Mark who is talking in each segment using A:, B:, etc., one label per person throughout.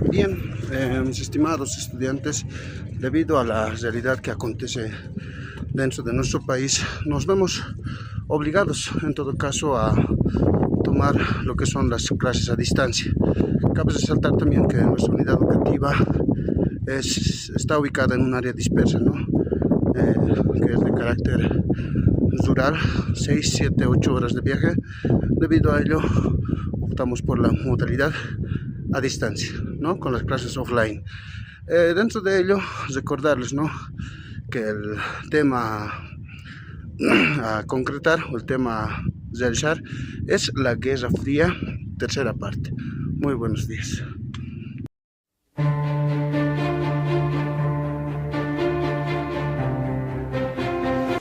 A: Bien, mis estimados estudiantes, debido a la realidad que acontece dentro de nuestro país, nos vemos obligados, en todo caso, a tomar lo que son las clases a distancia. Cabe resaltar también que nuestra unidad educativa está ubicada en un área dispersa, ¿no? Que es de carácter rural, 6, 7, 8 horas de viaje. Debido a ello, optamos por la modalidad a distancia, ¿no? Con las clases offline. Dentro de ello, recordarles, ¿no?, que el tema a concretar o el tema a realizar es la Guerra Fría, tercera parte. Muy buenos días.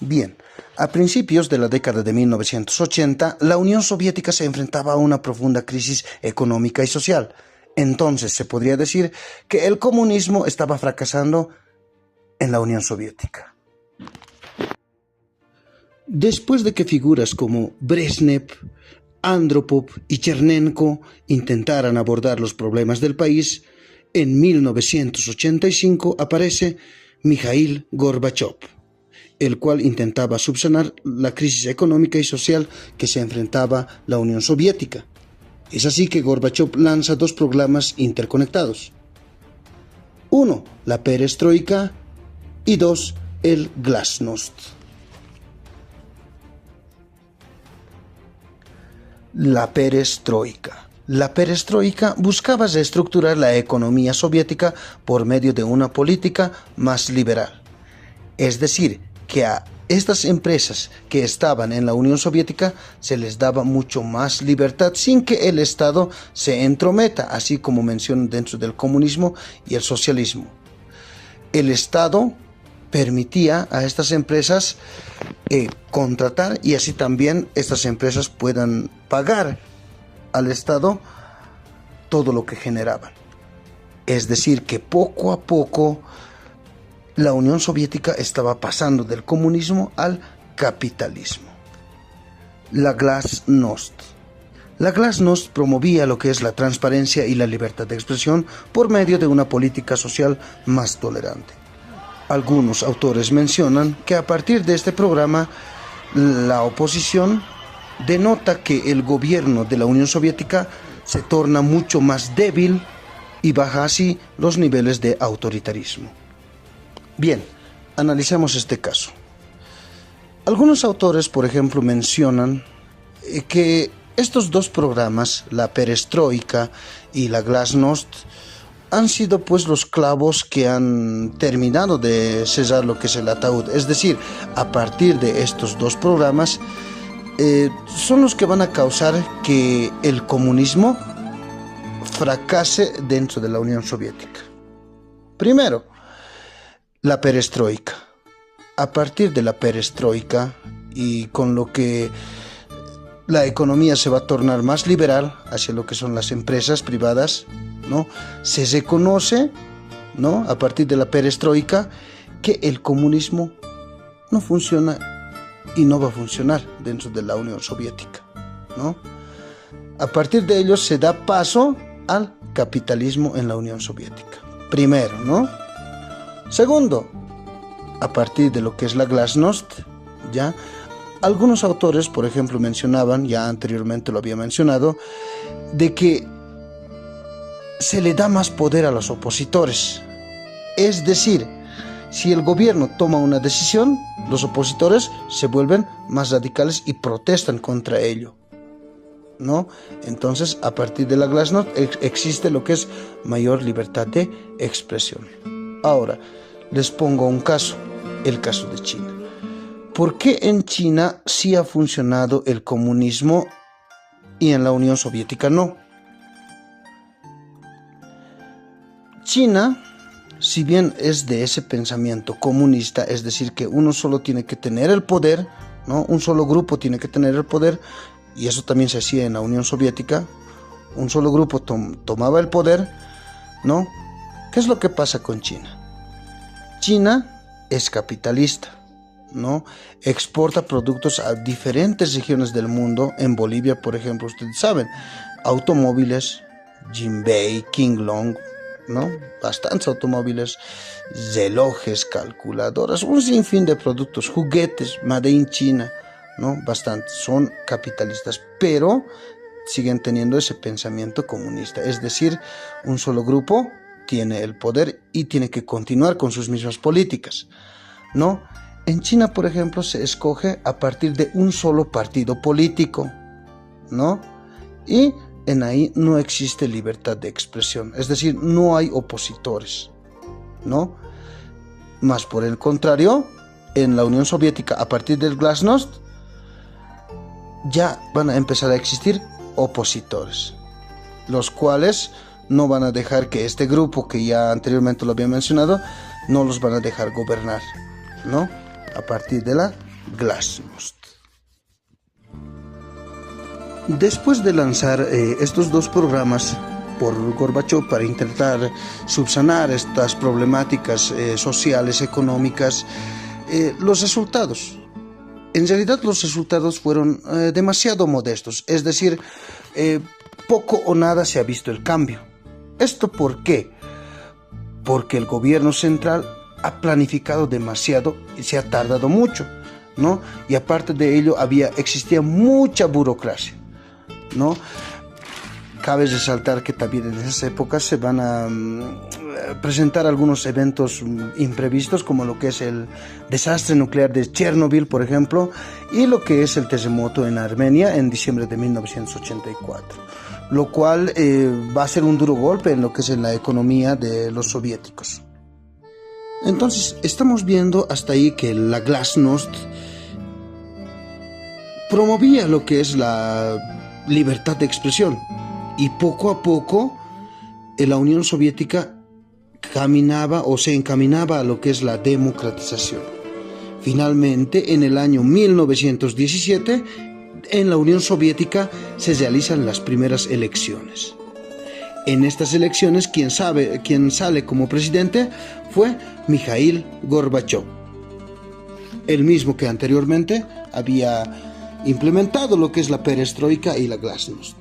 B: Bien, a principios de la década de 1980, la Unión Soviética se enfrentaba a una profunda crisis económica y social. Entonces se podría decir que el comunismo estaba fracasando en la Unión Soviética. Después de que figuras como Brezhnev, Andropov y Chernenko intentaran abordar los problemas del país, en 1985 aparece Mikhail Gorbachev, el cual intentaba subsanar la crisis económica y social que se enfrentaba la Unión Soviética. Es así que Gorbachev lanza dos programas interconectados. 1. La perestroika y 2. El glasnost. La perestroika. La perestroika buscaba reestructurar la economía soviética por medio de una política más liberal. Es decir, que a estas empresas que estaban en la Unión Soviética se les daba mucho más libertad sin que el Estado se entrometa, así como mencionan dentro del comunismo y el socialismo. El Estado permitía a estas empresas contratar, y así también estas empresas puedan pagar al Estado todo lo que generaban. Es decir, que poco a poco la Unión Soviética estaba pasando del comunismo al capitalismo. La glasnost. La glasnost promovía lo que es la transparencia y la libertad de expresión por medio de una política social más tolerante. Algunos autores mencionan que a partir de este programa, la oposición denota que el gobierno de la Unión Soviética se torna mucho más débil y baja así los niveles de autoritarismo. Bien, analicemos este caso. Algunos autores, por ejemplo, mencionan que estos dos programas, la perestroika y la glasnost, han sido pues los clavos que han terminado de sellar lo que es el ataúd. Es decir, a partir de estos dos programas, son los que van a causar que el comunismo fracase dentro de la Unión Soviética. Primero, la perestroika. A partir de la perestroika y con lo que la economía se va a tornar más liberal hacia lo que son las empresas privadas, ¿no?, se reconoce, ¿no?, a partir de la perestroika, que el comunismo no funciona y no va a funcionar dentro de la Unión Soviética, ¿no? A partir de ello se da paso al capitalismo en la Unión Soviética. Primero, ¿no? Segundo, a partir de lo que es la glasnost, ¿ya? Algunos autores, por ejemplo, mencionaban, ya anteriormente lo había mencionado, de que se le da más poder a los opositores. Es decir, si el gobierno toma una decisión, los opositores se vuelven más radicales y protestan contra ello, ¿no? Entonces, a partir de la glasnost existe lo que es mayor libertad de expresión. Ahora, les pongo un caso, el caso de China. ¿Por qué en China sí ha funcionado el comunismo y en la Unión Soviética no? China, si bien es de ese pensamiento comunista, es decir, que uno solo tiene que tener el poder, ¿no?, un solo grupo tiene que tener el poder, y eso también se hacía en la Unión Soviética, un solo grupo tomaba el poder, ¿no? ¿Qué es lo que pasa con China? China es capitalista, ¿no? Exporta productos a diferentes regiones del mundo. En Bolivia, por ejemplo, ustedes saben, automóviles, Jinbei, King Long, ¿no? Bastantes automóviles, relojes, calculadoras, un sinfín de productos, juguetes, made in China, ¿no? Bastantes, son capitalistas, pero siguen teniendo ese pensamiento comunista, es decir, un solo grupo tiene el poder y tiene que continuar con sus mismas políticas, ¿no? En China, por ejemplo, se escoge a partir de un solo partido político, ¿no? Y en ahí no existe libertad de expresión, es decir, no hay opositores, ¿no? Más por el contrario, en la Unión Soviética, a partir del Glasnost, ya van a empezar a existir opositores, los cuales no van a dejar que este grupo, que ya anteriormente lo había mencionado, no los van a dejar gobernar, ¿no? A partir de la Glasnost. Después de lanzar estos dos programas por Gorbachov para intentar subsanar estas problemáticas sociales, económicas, los resultados. En realidad los resultados fueron demasiado modestos, es decir, poco o nada se ha visto el cambio. ¿Esto por qué? Porque el gobierno central ha planificado demasiado y se ha tardado mucho, ¿no? Y aparte de ello existía mucha burocracia, ¿no? Cabe resaltar que también en esas épocas se van a presentar algunos eventos imprevistos, como lo que es el desastre nuclear de Chernobyl, por ejemplo, y lo que es el terremoto en Armenia en diciembre de 1984, lo cual va a ser un duro golpe en lo que es en la economía de los soviéticos. Entonces, estamos viendo hasta ahí que la Glasnost promovía lo que es la libertad de expresión, y poco a poco la Unión Soviética caminaba o se encaminaba a lo que es la democratización. Finalmente, en el año 1917, en la Unión Soviética se realizan las primeras elecciones. En estas elecciones, quien sale como presidente fue Mikhail Gorbachov, el mismo que anteriormente había implementado lo que es la perestroika y la Glasnost.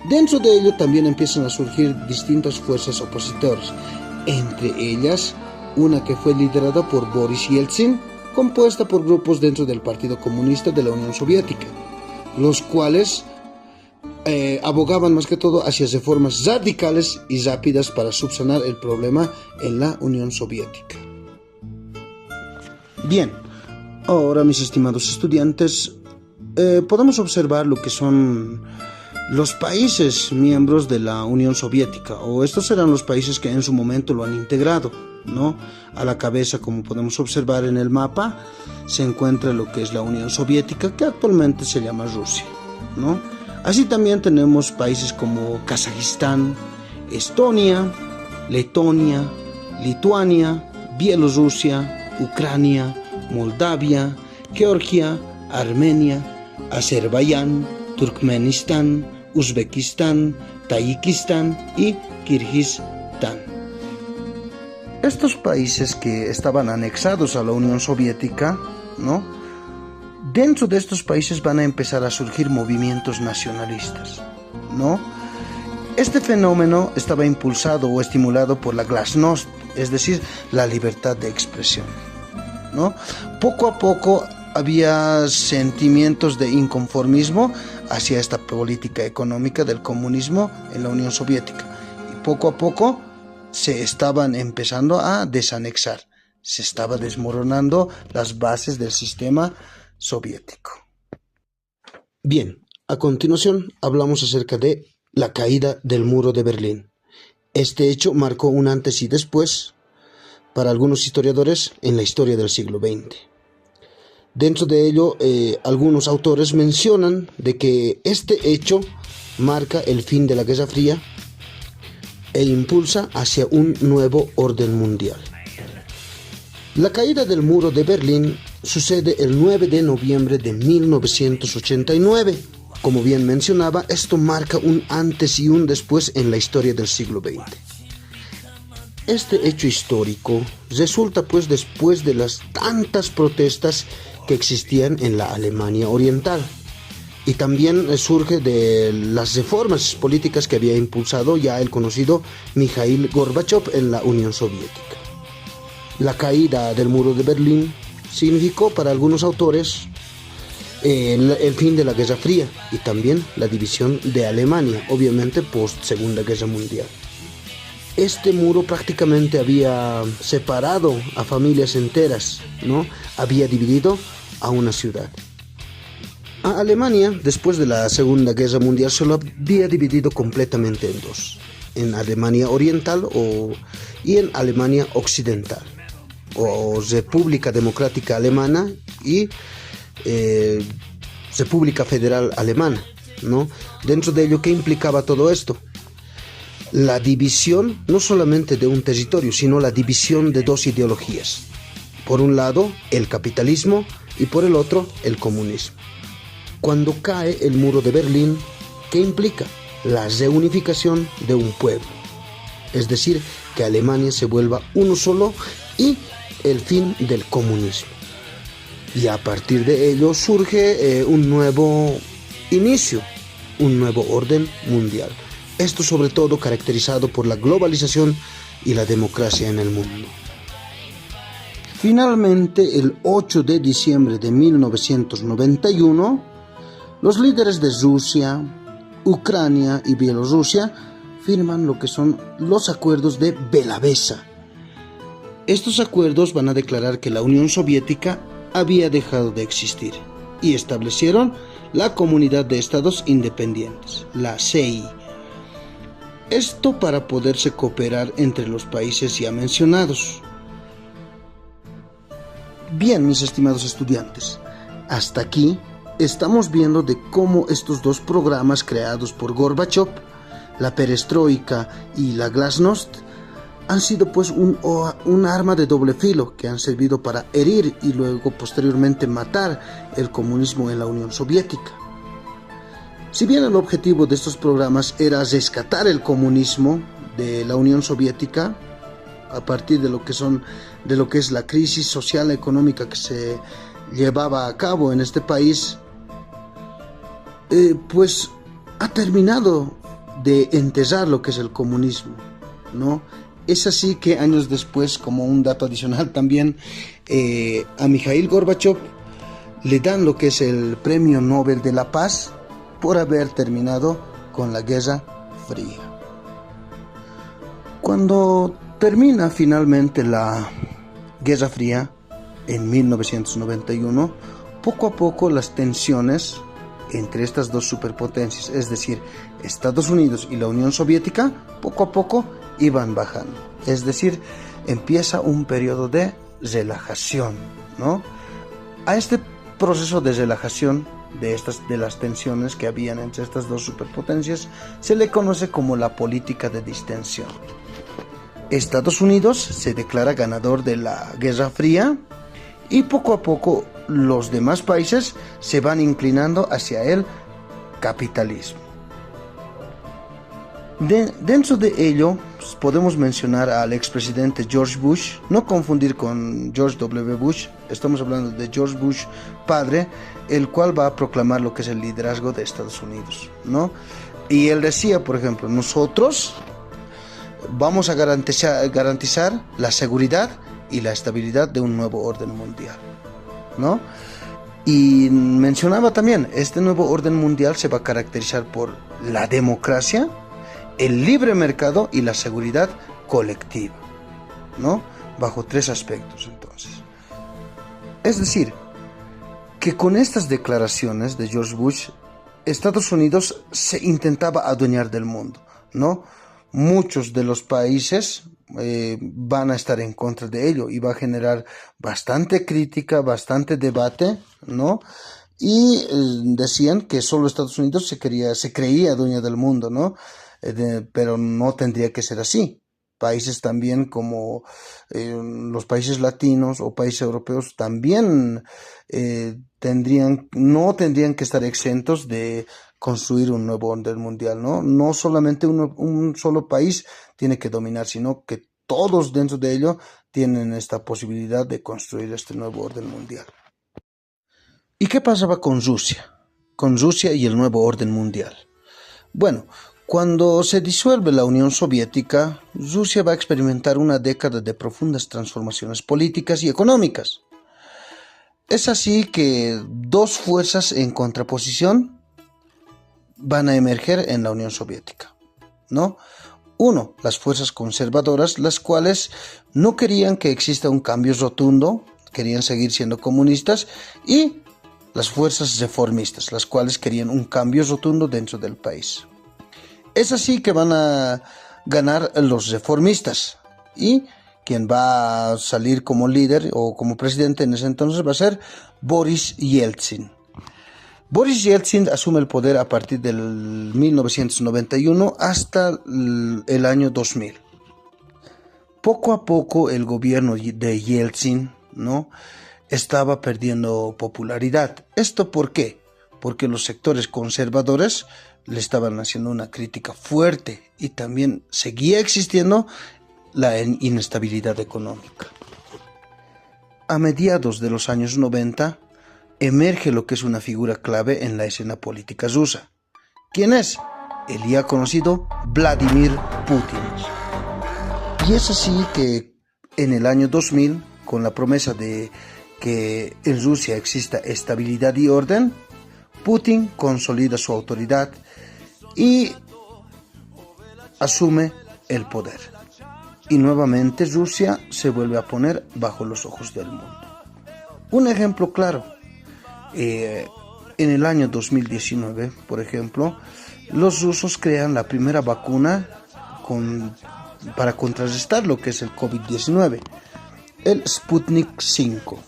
B: Dentro de ello también empiezan a surgir distintas fuerzas opositoras, entre ellas una que fue liderada por Boris Yeltsin, compuesta por grupos dentro del Partido Comunista de la Unión Soviética, los cuales abogaban más que todo hacia reformas radicales y rápidas para subsanar el problema en la Unión Soviética. Bien, ahora mis estimados estudiantes, podemos observar lo que son los países miembros de la Unión Soviética, o estos serán los países que en su momento lo han integrado, ¿no? A la cabeza, como podemos observar en el mapa, se encuentra lo que es la Unión Soviética, que actualmente se llama Rusia, ¿no? Así también tenemos países como Kazajistán, Estonia, Letonia, Lituania, Bielorrusia, Ucrania, Moldavia, Georgia, Armenia, Azerbaiyán, Turkmenistán, Uzbekistán, Tayikistán y Kirguistán. Estos países que estaban anexados a la Unión Soviética, ¿no? Dentro de estos países van a empezar a surgir movimientos nacionalistas, ¿no? Este fenómeno estaba impulsado o estimulado por la Glasnost, es decir, la libertad de expresión, ¿no? Poco a poco había sentimientos de inconformismo hacia esta política económica del comunismo en la Unión Soviética, y poco a poco se estaban empezando a desanexar, se estaba desmoronando las bases del sistema soviético. Bien, a continuación hablamos acerca de la caída del muro de Berlín. Este hecho marcó un antes y después para algunos historiadores en la historia del siglo XX. Dentro de ello, algunos autores mencionan de que este hecho marca el fin de la Guerra Fría e impulsa hacia un nuevo orden mundial. La caída del muro de Berlín sucede el 9 de noviembre de 1989. Como bien mencionaba, esto marca un antes y un después en la historia del siglo XX. Este hecho histórico resulta pues después de las tantas protestas que existían en la Alemania Oriental, y también surge de las reformas políticas que había impulsado ya el conocido Mikhail Gorbachev en la Unión Soviética. La caída del muro de Berlín significó para algunos autores el fin de la Guerra Fría y también la división de Alemania, obviamente post Segunda Guerra Mundial. Este muro prácticamente había separado a familias enteras, ¿no? Había dividido a una ciudad. A Alemania, después de la Segunda Guerra Mundial, se lo había dividido completamente en dos: en Alemania Oriental y en Alemania Occidental, o República Democrática Alemana y República Federal Alemana, ¿no? Dentro de ello, ¿qué implicaba todo esto? La división no solamente de un territorio, sino la división de dos ideologías. Por un lado, el capitalismo y por el otro, el comunismo. Cuando cae el muro de Berlín, ¿qué implica? La reunificación de un pueblo. Es decir, que Alemania se vuelva uno solo y el fin del comunismo. Y a partir de ello surge un nuevo inicio, un nuevo orden mundial. Esto sobre todo caracterizado por la globalización y la democracia en el mundo. Finalmente, el 8 de diciembre de 1991, los líderes de Rusia, Ucrania y Bielorrusia firman lo que son los acuerdos de Belavesa. Estos acuerdos van a declarar que la Unión Soviética había dejado de existir y establecieron la Comunidad de Estados Independientes, la CEI. Esto para poderse cooperar entre los países ya mencionados. Bien, mis estimados estudiantes, hasta aquí estamos viendo de cómo estos dos programas creados por Gorbachev, la perestroika y la glasnost, han sido pues un arma de doble filo que han servido para herir y luego posteriormente matar el comunismo en la Unión Soviética. Si bien el objetivo de estos programas era rescatar el comunismo de la Unión Soviética a partir de lo que es la crisis social y económica que se llevaba a cabo en este país, pues ha terminado de enterrar lo que es el comunismo, ¿no? Es así que años después, como un dato adicional también, a Mikhail Gorbachev le dan lo que es el Premio Nobel de la Paz por haber terminado con la Guerra Fría. Cuando termina finalmente la Guerra Fría en 1991, poco a poco las tensiones entre estas dos superpotencias, es decir, Estados Unidos y la Unión Soviética, poco a poco iban bajando. Es decir, empieza un periodo de relajación, ¿no? A este proceso de relajación de las tensiones que habían entre estas dos superpotencias se le conoce como la política de distensión. Estados Unidos se declara ganador de la Guerra Fría y poco a poco los demás países se van inclinando hacia el capitalismo. Dentro de ello podemos mencionar al expresidente George Bush, no confundir con George W. Bush, estamos hablando de George Bush padre, el cual va a proclamar lo que es el liderazgo de Estados Unidos, ¿no? Y él decía, por ejemplo, nosotros vamos a garantizar la seguridad y la estabilidad de un nuevo orden mundial, ¿no? Y mencionaba también, este nuevo orden mundial se va a caracterizar por la democracia, el libre mercado y la seguridad colectiva, ¿no? Bajo tres aspectos, entonces. Es decir, que con estas declaraciones de George Bush, Estados Unidos se intentaba adueñar del mundo, ¿no? Muchos de los países van a estar en contra de ello y va a generar bastante crítica, bastante debate, ¿no? Y decían que solo Estados Unidos se creía dueño del mundo, ¿no? Pero no tendría que ser así. Países también como los países latinos o países europeos también no tendrían que estar exentos de construir un nuevo orden mundial, ¿no? No solamente un solo país tiene que dominar, sino que todos dentro de ello tienen esta posibilidad de construir este nuevo orden mundial. ¿Y qué pasaba con Rusia? con Rusia y el nuevo orden mundial. Bueno, cuando se disuelve la Unión Soviética, Rusia va a experimentar una década de profundas transformaciones políticas y económicas. Es así que dos fuerzas en contraposición van a emerger en la Unión Soviética, ¿no? Uno, las fuerzas conservadoras, las cuales no querían que exista un cambio rotundo, querían seguir siendo comunistas, y las fuerzas reformistas, las cuales querían un cambio rotundo dentro del país. Es así que van a ganar los reformistas, y quien va a salir como líder o como presidente en ese entonces va a ser Boris Yeltsin. Boris Yeltsin asume el poder a partir del 1991 hasta el año 2000. Poco a poco el gobierno de Yeltsin, ¿no?, estaba perdiendo popularidad. ¿Esto por qué? Porque los sectores conservadores le estaban haciendo una crítica fuerte y también seguía existiendo la inestabilidad económica. A mediados de los años 90 emerge lo que es una figura clave en la escena política rusa. ¿Quién es? El ya conocido Vladimir Putin. Y es así que en el año 2000, con la promesa de que en Rusia exista estabilidad y orden, Putin consolida su autoridad y asume el poder. Y nuevamente Rusia se vuelve a poner bajo los ojos del mundo. Un ejemplo claro, en el año 2019, por ejemplo, los rusos crean la primera vacuna para contrarrestar lo que es el COVID-19, el Sputnik 5.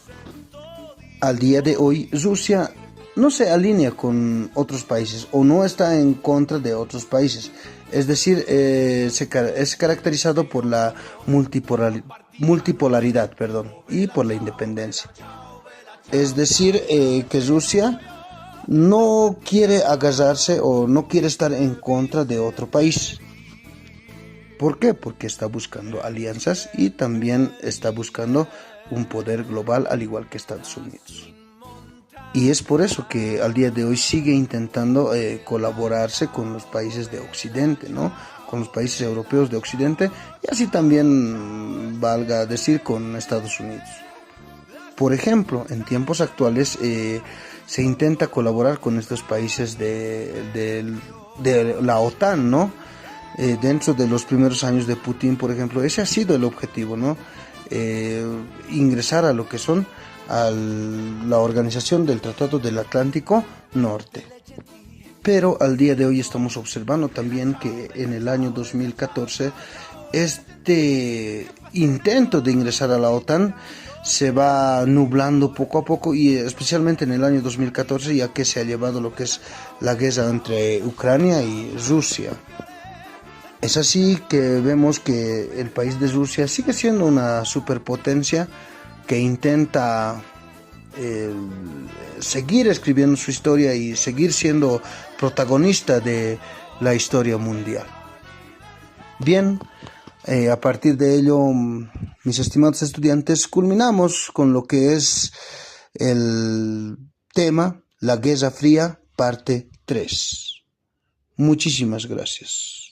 B: Al día de hoy, Rusia no se alinea con otros países o no está en contra de otros países. Es decir, es caracterizado por la multipolaridad, y por la independencia. Es decir, que Rusia no quiere agarrarse o no quiere estar en contra de otro país. ¿Por qué? Porque está buscando alianzas y también está buscando un poder global al igual que Estados Unidos. Y es por eso que al día de hoy sigue intentando colaborarse con los países de Occidente, ¿no?, con los países europeos de Occidente, y así también, valga decir, con Estados Unidos. Por ejemplo, en tiempos actuales se intenta colaborar con estos países de la OTAN, ¿no? Dentro de los primeros años de Putin, por ejemplo, ese ha sido el objetivo, ¿no? Ingresar a lo que son a la organización del Tratado del Atlántico Norte. Pero al día de hoy estamos observando también que en el año 2014 este intento de ingresar a la OTAN se va nublando poco a poco, y especialmente en el año 2014, ya que se ha llevado lo que es la guerra entre Ucrania y Rusia. Es así que vemos que el país de Rusia sigue siendo una superpotencia que intenta seguir escribiendo su historia y seguir siendo protagonista de la historia mundial. Bien, a partir de ello, mis estimados estudiantes, culminamos con lo que es el tema La Guerra Fría, parte 3. Muchísimas gracias.